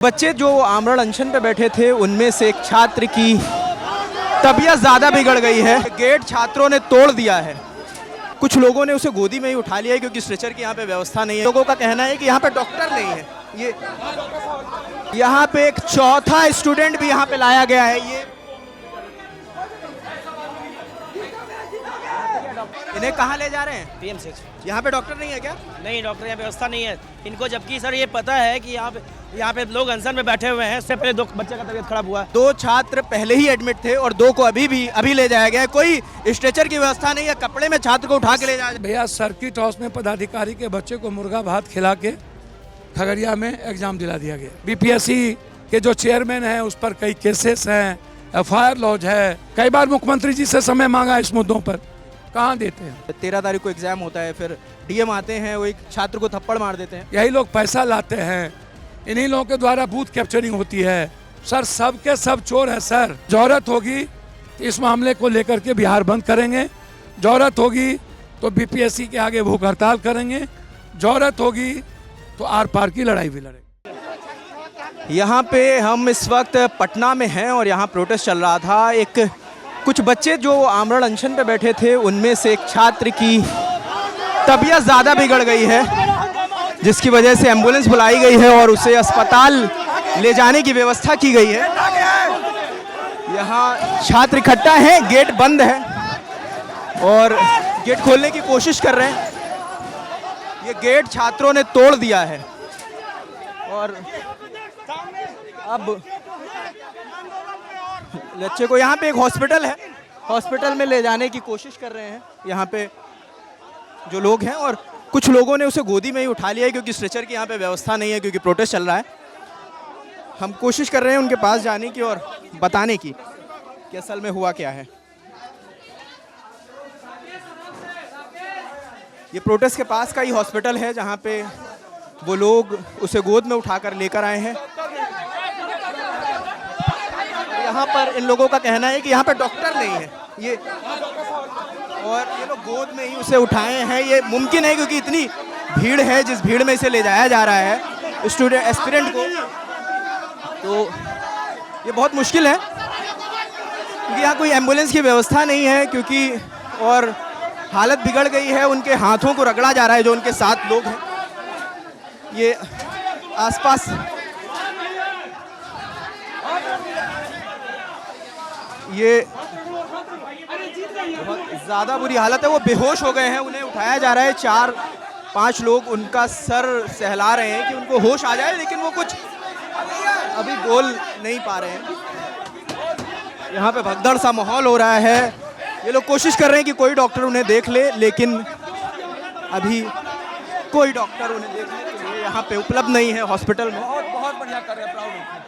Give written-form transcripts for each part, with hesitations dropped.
बच्चे जो आमरण अनशन पे बैठे थे उनमें से एक छात्र की तबीयत ज़्यादा बिगड़ गई है। गेट छात्रों ने तोड़ दिया है। कुछ लोगों ने उसे गोदी में ही उठा लिया है क्योंकि स्ट्रेचर की यहाँ पे व्यवस्था नहीं है। लोगों का कहना है कि यहाँ पे डॉक्टर नहीं है। ये यहाँ पे एक चौथा स्टूडेंट भी यहाँ पे लाया गया है। ये इन्हें कहाँ ले जा रहे हैं? पीएमसीएच। यहाँ पे डॉक्टर नहीं है क्या? नहीं, डॉक्टर यहाँ व्यवस्था नहीं है इनको, जबकि सर ये पता है कि यहाँ पे लोग अनशन में बैठे हुए हैं। इससे पहले 2 बच्चे का तबीयत खराब हुआ। 2 छात्र पहले ही एडमिट थे और 2 को अभी ले जाया गया है। कोई स्ट्रेचर की व्यवस्था नहीं है, कपड़े में छात्र को उठा के ले जाया। भैया सर्किट हाउस में पदाधिकारी के बच्चे को मुर्गा भात खिला के खगड़िया में एग्जाम दिला दिया गया। बीपीएससी के जो चेयरमैन हैं उस पर कई केसेस हैं, एफआईआर लॉज है। कई बार मुख्यमंत्री जी से समय मांगा इस मुद्दों पर, कहाँ देते हैं। 13 तारीख को एग्जाम होता है, फिर डीएम आते हैं, वो एक छात्र को थप्पड़ मार देते हैं। यही लोग पैसा लाते हैं, इन्हीं लोगों के द्वारा बूथ कैप्चरिंग होती है। सर सब के सब चोर है सर। जरूरत होगी तो इस मामले को लेकर के बिहार बंद करेंगे, जरूरत होगी तो बीपीएससी के आगे भूख हड़ताल करेंगे, जरूरत होगी तो आर पार की लड़ाई भी लड़ेंगे। यहाँ पे हम इस वक्त पटना में हैं और यहाँ प्रोटेस्ट चल रहा था। कुछ बच्चे जो आमरण अनशन पे बैठे थे उनमें से एक छात्र की तबीयत ज़्यादा बिगड़ गई है, जिसकी वजह से एम्बुलेंस बुलाई गई है और उसे अस्पताल ले जाने की व्यवस्था की गई है। यहाँ छात्र इकट्ठा हैं, गेट बंद है और गेट खोलने की कोशिश कर रहे हैं। ये गेट छात्रों ने तोड़ दिया है और अब बच्चे को यहाँ पे एक हॉस्पिटल है, हॉस्पिटल में ले जाने की कोशिश कर रहे हैं यहाँ पे जो लोग हैं। और कुछ लोगों ने उसे गोदी में ही उठा लिया है क्योंकि स्ट्रेचर की यहाँ पे व्यवस्था नहीं है, क्योंकि प्रोटेस्ट चल रहा है। हम कोशिश कर रहे हैं उनके पास जाने की और बताने की कि असल में हुआ क्या है। ये प्रोटेस्ट के पास का ही हॉस्पिटल है जहाँ पे वो लोग उसे गोद में उठाकर लेकर आए हैं। यहाँ पर इन लोगों का कहना है कि यहाँ पर डॉक्टर नहीं है, ये लोग गोद में ही उसे उठाए हैं। ये मुमकिन है क्योंकि इतनी भीड़ है, जिस भीड़ में इसे ले जाया जा रहा है स्टूडेंट एस्पिरेंट को, तो ये बहुत मुश्किल है क्योंकि यहाँ कोई एम्बुलेंस की व्यवस्था नहीं है। क्योंकि और हालत बिगड़ गई है, उनके हाथों को रगड़ा जा रहा है जो उनके साथ लोग हैं। ये आसपास ये बहुत ज़्यादा बुरी हालत है, वो बेहोश हो गए हैं, उन्हें उठाया जा रहा है। 4-5 लोग उनका सर सहला रहे हैं कि उनको होश आ जाए, लेकिन वो कुछ अभी बोल नहीं पा रहे हैं। यहाँ पे भगदड़ सा माहौल हो रहा है। ये लोग कोशिश कर रहे हैं कि कोई डॉक्टर उन्हें देख ले, लेकिन अभी कोई डॉक्टर उन्हें देखने के लिए यहाँ पे उपलब्ध नहीं है हॉस्पिटल में। बहुत बढ़िया कर रहे हैं, प्राउड है।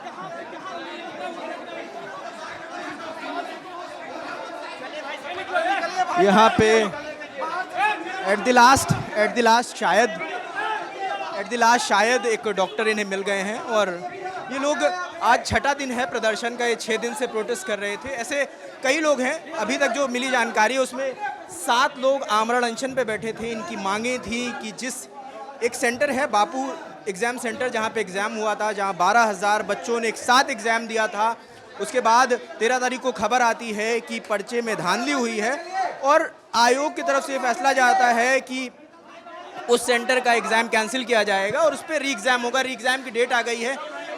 यहाँ पे एट द लास्ट शायद एक डॉक्टर इन्हें मिल गए हैं। और ये लोग आज 6ठा दिन है प्रदर्शन का, ये 6 दिन से प्रोटेस्ट कर रहे थे। ऐसे कई लोग हैं, अभी तक जो मिली जानकारी है उसमें 7 लोग आमरण अनशन पे बैठे थे। इनकी मांगें थी कि जिस एक सेंटर है बापू एग्ज़ाम सेंटर, जहाँ पे एग्ज़ाम हुआ था, जहाँ 12,000 बच्चों ने एक साथ एग्ज़ाम दिया था, उसके बाद 13 तारीख को खबर आती है कि पर्चे में धांधली हुई है और आयोग की तरफ से फैसला जाता है कि उस सेंटर का एग्ज़ाम कैंसिल किया जाएगा और उस पर री एग्ज़ाम होगा। री एग्ज़ाम की डेट आ गई है,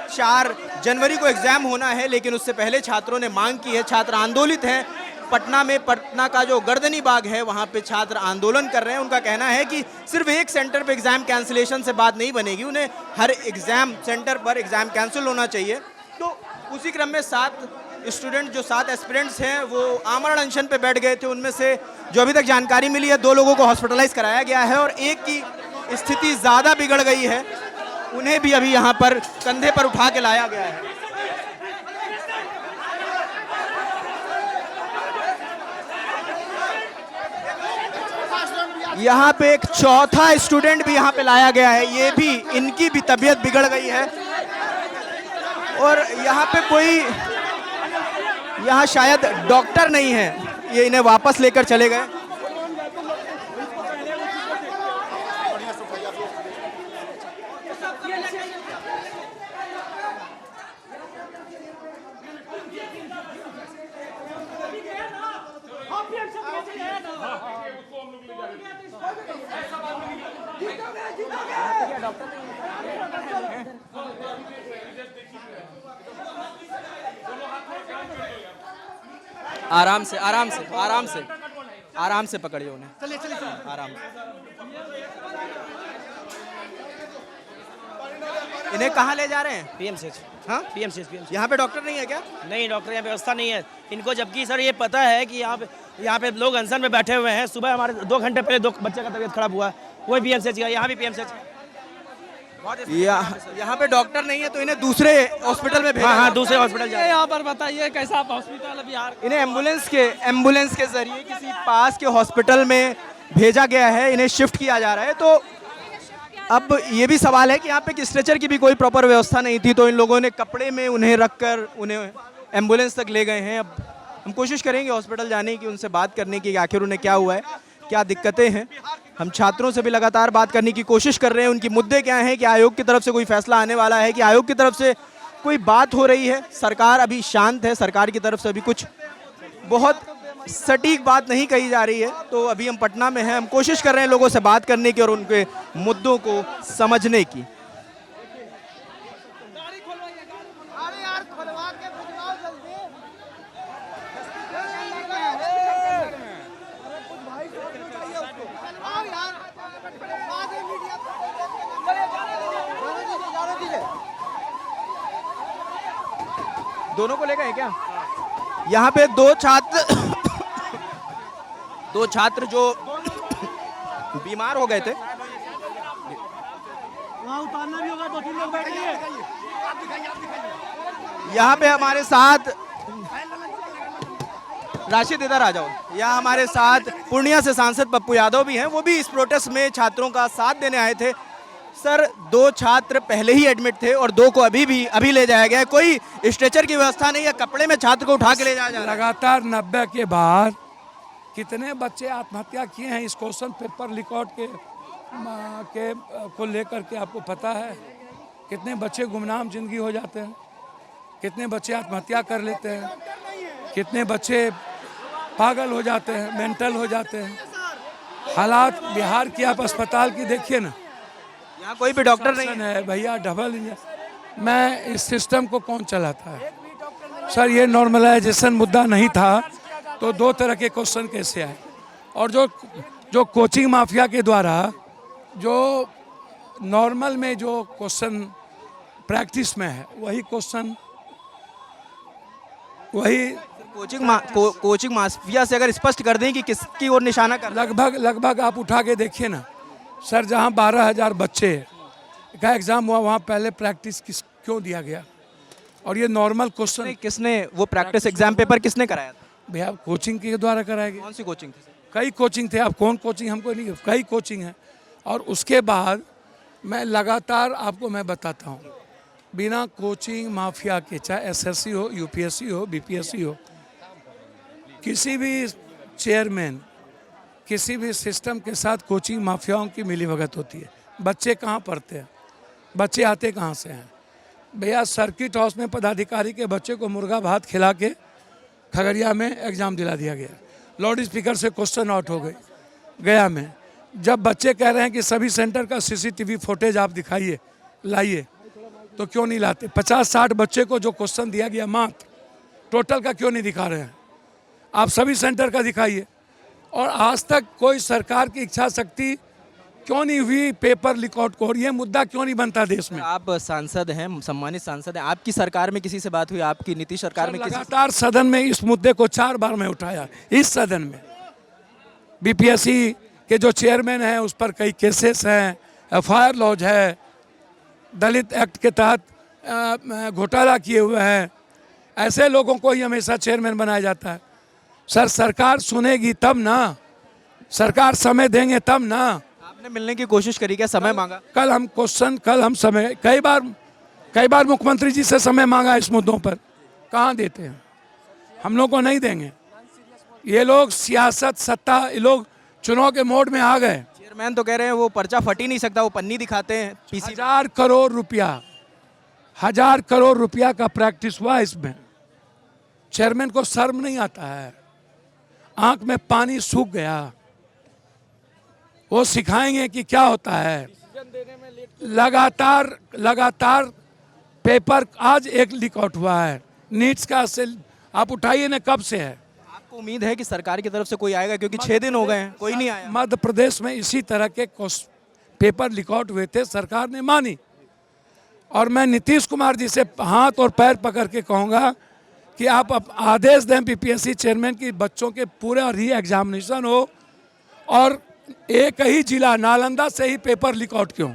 4 जनवरी को एग्ज़ाम होना है, लेकिन उससे पहले छात्रों ने मांग की है। छात्र आंदोलित हैं पटना में। पटना का जो गर्दनी बाग है वहाँ पे छात्र आंदोलन कर रहे हैं। उनका कहना है कि सिर्फ एक सेंटर पे एग्ज़ाम कैंसिलेशन से बात नहीं बनेगी, उन्हें हर एग्ज़ाम सेंटर पर एग्ज़ाम कैंसिल होना चाहिए। तो उसी क्रम में 7 स्टूडेंट जो 7 एस्पिरेंट्स हैं वो आमरण अनशन पे बैठ गए थे। उनमें से जो अभी तक जानकारी मिली है 2 लोगों को हॉस्पिटलाइज कराया गया है और एक की स्थिति ज़्यादा बिगड़ गई है, उन्हें भी अभी यहाँ पर कंधे पर उठा के लाया गया है। यहाँ पे एक चौथा स्टूडेंट भी यहाँ पे लाया गया है, ये भी इनकी भी तबीयत बिगड़ गई है और यहाँ पे कोई यहाँ शायद डॉक्टर नहीं है, ये इन्हें वापस लेकर चले गए। आराम से आराम से आराम से आराम से पकड़िए उन्हें, चलिए चलिए आराम से। इन्हें कहाँ ले जा रहे हैं? पीएमसीएच। हाँ, पीएमसीएच। यहाँ पे डॉक्टर नहीं है क्या? नहीं डॉक्टर, यहाँ व्यवस्था नहीं है इनको, जबकि सर ये पता है कि यहाँ पे लोग अनशन में बैठे हुए हैं। सुबह हमारे 2 घंटे पहले 2 बच्चे का तबीयत खराब हुआ, वही पीएमसीएच का, यहाँ भी पीएमसीएच। यहाँ पे डॉक्टर नहीं है तो इन्हें दूसरे हॉस्पिटल में भेजा। हाँ, दूसरे हॉस्पिटल जाए। यहाँ पर बताइए कैसा हॉस्पिटल बिहार? इन्हें एम्बुलेंस के जरिए किसी पास के हॉस्पिटल में भेजा गया है, इन्हें शिफ्ट किया जा रहा है। तो अब ये भी सवाल है कि यहाँ पे स्ट्रेचर की भी कोई प्रॉपर व्यवस्था नहीं थी, तो इन लोगों ने कपड़े में उन्हें रखकर उन्हें एम्बुलेंस तक ले गए हैं। अब हम कोशिश करेंगे हॉस्पिटल जाने की, उनसे बात करने की कि आखिर उन्हें क्या हुआ है, क्या दिक्कतें हैं। हम छात्रों से भी लगातार बात करने की कोशिश कर रहे हैं, उनकी मुद्दे क्या हैं, कि आयोग की तरफ से कोई फैसला आने वाला है, कि आयोग की तरफ से कोई बात हो रही है। सरकार अभी शांत है, सरकार की तरफ से अभी कुछ बहुत सटीक बात नहीं कही जा रही है। तो अभी हम पटना में हैं, हम कोशिश कर रहे हैं लोगों से बात करने की और उनके मुद्दों को समझने की। दोनों को ले गए क्या? यहाँ पे दो छात्र जो बीमार हो गए थे, वहाँ उतारना भी होगा, 2-3 लोग बैठिए। यहाँ पे हमारे साथ राशिद, इधर आ जाओ। यहाँ हमारे साथ पूर्णिया से सांसद पप्पू यादव भी हैं, वो भी इस प्रोटेस्ट में छात्रों का साथ देने आए थे। सर, 2 छात्र पहले ही एडमिट थे और 2 को अभी ले जाया गया है। कोई स्ट्रेचर की व्यवस्था नहीं है, कपड़े में छात्र को उठा के ले जाया जा रहा है। लगातार 90 के बाद कितने बच्चे आत्महत्या किए हैं इस क्वेश्चन पेपर रिकॉर्ड के को लेकर के आपको पता है? कितने बच्चे गुमनाम जिंदगी हो जाते हैं, कितने बच्चे आत्महत्या कर लेते हैं, कितने बच्चे पागल हो जाते हैं, मेंटल हो जाते हैं। हालात बिहार की आप अस्पताल की देखिए ना, यहाँ कोई भी डॉक्टर नहीं है भैया, डबल इंजन। मैं इस सिस्टम को कौन चलाता है सर? ये नॉर्मलाइजेशन मुद्दा नहीं था तो 2 तरह के क्वेश्चन कैसे आए? और जो कोचिंग माफिया के द्वारा जो नॉर्मल में जो क्वेश्चन प्रैक्टिस में है, वही क्वेश्चन वही कोचिंग माफिया से अगर स्पष्ट कर दें कि किसकी ओर निशाना कर, लगभग आप उठा के देखिए ना सर, जहाँ 12,000 बच्चे का एग्जाम हुआ वहाँ पहले प्रैक्टिस क्यों दिया गया? और ये नॉर्मल क्वेश्चन किसने वो प्रैक्टिस एग्जाम पेपर किसने कराया था? भैया कोचिंग के द्वारा कराया गया। कौन सी कोचिंग थी? कई कोचिंग थे, आप कौन कोचिंग हमको नहीं, कई कोचिंग है। और उसके बाद मैं लगातार आपको मैं बताता हूँ, बिना कोचिंग माफिया के, चाहे SSC हो, UPSC हो, BPSC हो, किसी भी चेयरमैन, किसी भी सिस्टम के साथ कोचिंग माफियाओं की मिलीभगत होती है। बच्चे कहाँ पढ़ते हैं, बच्चे आते कहाँ से हैं? भैया सर्किट हाउस में पदाधिकारी के बच्चे को मुर्गा भात खिला के खगड़िया में एग्ज़ाम दिला दिया गया, लाउड स्पीकर से क्वेश्चन आउट हो गए गया में। जब बच्चे कह रहे हैं कि सभी सेंटर का CCTV फुटेज आप दिखाइए, लाइए, तो क्यों नहीं लाते? 50-60 बच्चे को जो क्वेश्चन दिया गया मात्र, टोटल का क्यों नहीं दिखा रहे हैं? आप सभी सेंटर का दिखाइए। और आज तक कोई सरकार की इच्छा शक्ति क्यों नहीं हुई पेपर रिकॉर्ड को? और ये मुद्दा क्यों नहीं बनता देश में? आप सांसद हैं, सम्मानित सांसद हैं, आपकी सरकार में किसी से बात हुई? आपकी नीतीश सरकार में लगातार सदन में इस मुद्दे को 4 बार मैं उठाया। इस सदन में BPSC के जो चेयरमैन हैं उस पर कई केसेस हैं, FIR लॉज है, दलित एक्ट के तहत घोटाला किए हुए हैं। ऐसे लोगों को ही हमेशा चेयरमैन बनाया जाता है। सर, सरकार सुनेगी तब ना, सरकार समय देंगे तब ना। आपने मिलने की कोशिश करी क्या? समय मांगा? कल हम समय कई बार मुख्यमंत्री जी से समय मांगा इस मुद्दों पर, कहाँ देते हैं? हम लोग को नहीं देंगे। ये लोग सियासत, सत्ता, ये लोग चुनाव के मोड में आ गए। चेयरमैन तो कह रहे हैं वो पर्चा फट ही नहीं सकता, वो पन्नी दिखाते हैं। 1000 करोड़ रुपया का प्रैक्टिस हुआ इसमें। चेयरमैन को शर्म नहीं आता है? आंख में पानी सूख गया। वो सिखाएंगे कि क्या होता है। लगातार लगातार पेपर आज एक लीक आउट हुआ है नीट्स का से आप उठाइए ना कब से है। आपको उम्मीद है कि सरकार की तरफ से कोई आएगा, क्योंकि 6 दिन हो गए हैं कोई नहीं आया। मध्य प्रदेश में इसी तरह के पेपर लीक आउट हुए थे, सरकार ने मानी। और मैं नीतीश कुमार जी से हाथ और पैर पकड़ के कहूँगा कि आप आदेश दें बीपीएससी चेयरमैन की बच्चों के पूरा री एग्जामिनेशन हो और एक ही जिला नालंदा से ही पेपर लीक आउट क्यों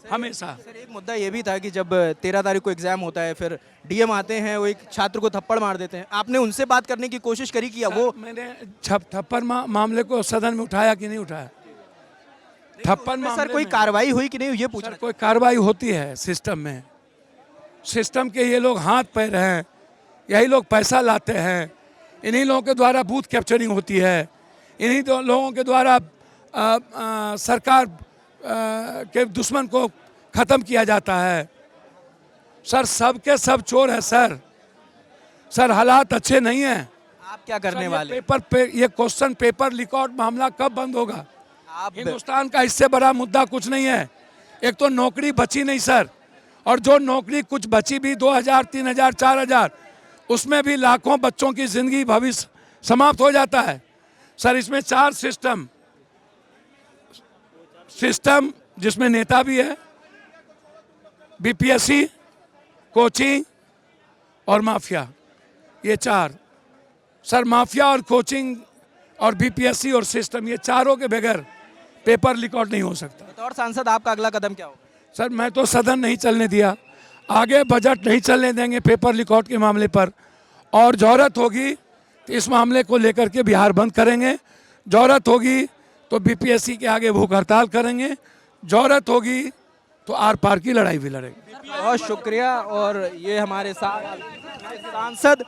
हमेशा। सर एक मुद्दा ये भी था कि जब 13 तारीख को एग्जाम होता है, फिर डीएम आते हैं, वो एक छात्र को थप्पड़ मार देते हैं, आपने उनसे बात करने की कोशिश करी कि वो मैंने थप्पड़ मामले को सदन में उठाया कि नहीं उठाया? थप्पड़ सर मामले कोई में- कार्रवाई हुई कि नहीं ये पूछ सर कोई कार्रवाई होती है सिस्टम में, सिस्टम के ये लोग हाथ पैर हैं, यही लोग पैसा लाते हैं, इन्हीं लोगों के द्वारा बूथ कैप्चरिंग होती है, इन्हीं लोगों के द्वारा सरकार के दुश्मन को ख़त्म किया जाता है। सर सब के सब चोर हैं सर। सर हालात अच्छे नहीं हैं। आप क्या करने वाले? ये क्वेश्चन पेपर लीक आउट मामला कब बंद होगा? आप हिंदुस्तान का इससे बड़ा मुद्दा कुछ नहीं है। एक तो नौकरी बची नहीं सर, और जो नौकरी कुछ बची भी 2000, 3000, 4000, उसमें भी लाखों बच्चों की जिंदगी भविष्य समाप्त हो जाता है। सर इसमें 4 सिस्टम जिसमें नेता भी है, बीपीएससी, कोचिंग और माफिया, ये 4। सर माफिया और कोचिंग और बीपीएससी और सिस्टम, ये चारों के बगैर पेपर लीक आउट नहीं हो सकता। बतौर सांसद आपका अगला कदम क्या होगा? सर मैं तो सदन नहीं चलने दिया, आगे बजट नहीं चलने देंगे पेपर लीक आउट के मामले पर, और जरूरत होगी तो इस मामले को लेकर के बिहार बंद करेंगे, जरूरत होगी तो बीपीएससी के आगे भूख हड़ताल करेंगे, जरूरत होगी तो आर पार की लड़ाई भी लड़ेंगे। बहुत शुक्रिया। और ये हमारे साथ सांसद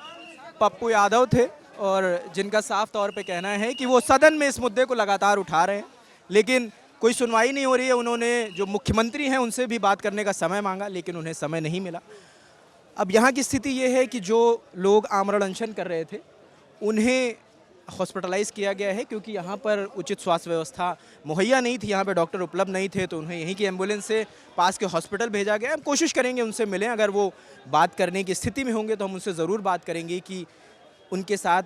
पप्पू यादव थे, और जिनका साफ तौर पे कहना है कि वो सदन में इस मुद्दे को लगातार उठा रहे हैं, लेकिन कोई सुनवाई नहीं हो रही है। उन्होंने जो मुख्यमंत्री हैं उनसे भी बात करने का समय मांगा, लेकिन उन्हें समय नहीं मिला। अब यहाँ की स्थिति ये है कि जो लोग आमरण अनशन कर रहे थे उन्हें हॉस्पिटलाइज किया गया है, क्योंकि यहाँ पर उचित स्वास्थ्य व्यवस्था मुहैया नहीं थी, यहाँ पे डॉक्टर उपलब्ध नहीं थे, तो उन्हें यहीं की एम्बुलेंस से पास के हॉस्पिटल भेजा गया। हम कोशिश करेंगे उनसे मिलें, अगर वो बात करने की स्थिति में होंगे तो हम उनसे ज़रूर बात करेंगे कि उनके साथ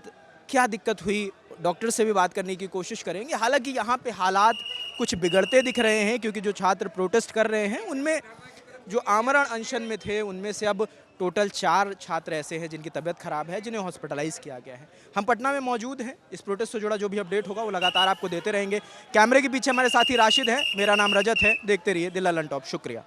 क्या दिक्कत हुई, डॉक्टर से भी बात करने की कोशिश करेंगे। हालांकि यहाँ पे हालात कुछ बिगड़ते दिख रहे हैं, क्योंकि जो छात्र प्रोटेस्ट कर रहे हैं उनमें जो आमरण अनशन में थे उनमें से अब टोटल 4 छात्र ऐसे हैं जिनकी तबीयत खराब है, जिन्हें हॉस्पिटलाइज किया गया है। हम पटना में मौजूद हैं, इस प्रोटेस्ट से जुड़ा जो भी अपडेट होगा वो लगातार आपको देते रहेंगे। कैमरे के पीछे हमारे साथी राशिद हैं, मेरा नाम रजत है। देखते रहिए दिल्ला लन टॉप। शुक्रिया।